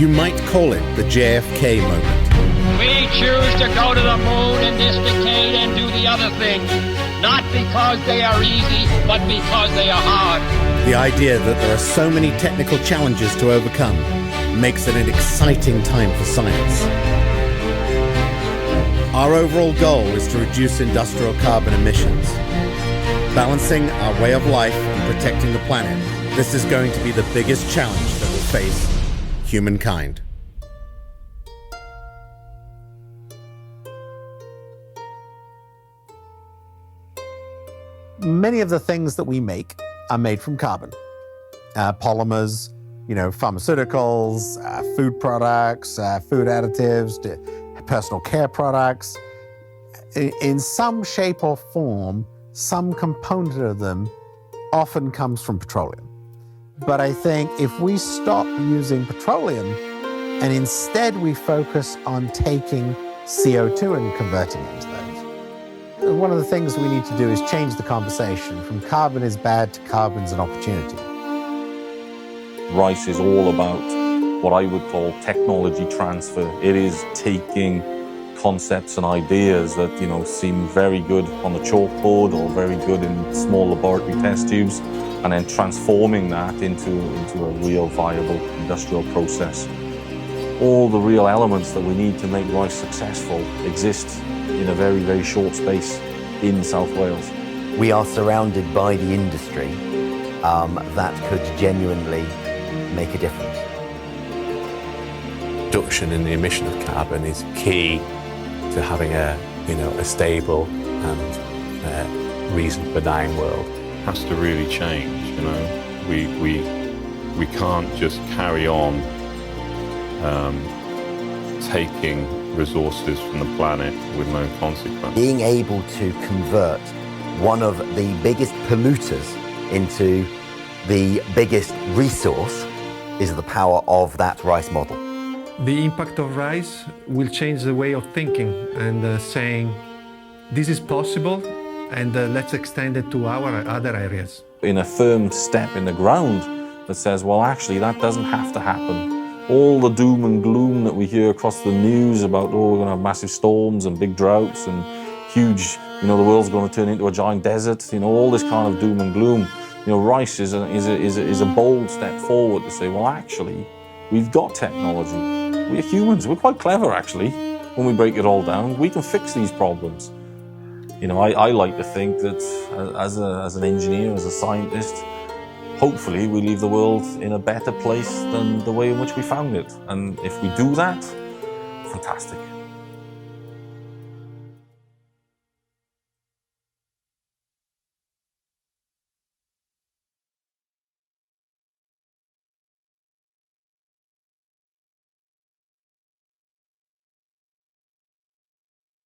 You might call it the JFK moment. We choose to go to the moon in this decade and do the other things, not because they are easy, but because they are hard. The idea that there are so many technical challenges to overcome makes it an exciting time for science. Our overall goal is to reduce industrial carbon emissions. Balancing our way of life and protecting the planet, this is going to be the biggest challenge that will face humankind. Many of the things that we make are made from carbon. Polymers, pharmaceuticals, food products, food additives, personal care products. In some shape or form, some component of them often comes from petroleum. But I think if we stop using petroleum and instead we focus on taking CO2 and converting it into those, one of the things we need to do is change the conversation from carbon is bad to carbon's an opportunity. Rice is all about what I would call technology transfer. It is taking concepts and ideas that seem very good on the chalkboard or very good in small laboratory test tubes, and then transforming that into a real viable industrial process. All the real elements that we need to make rice successful exist in a very, very short space in South Wales. We are surrounded by the industry that could genuinely make a difference. Reduction in the emission of carbon is key to having a stable and reasonably benign world. Has to really change. We can't just carry on taking resources from the planet with no consequence. Being able to convert one of the biggest polluters into the biggest resource is the power of that rice model. The impact of rice will change the way of thinking and saying, this is possible, and let's extend it to our other areas. In a firm step in the ground that says, well, actually, that doesn't have to happen. All the doom and gloom that we hear across the news about, we're going to have massive storms and big droughts and huge, the world's going to turn into a giant desert, all this kind of doom and gloom. Rice is a bold step forward to say, well, actually, we've got technology. We're humans. We're quite clever, actually, when we break it all down. We can fix these problems. I like to think that as an engineer, as a scientist, hopefully we leave the world in a better place than the way in which we found it. And if we do that, fantastic.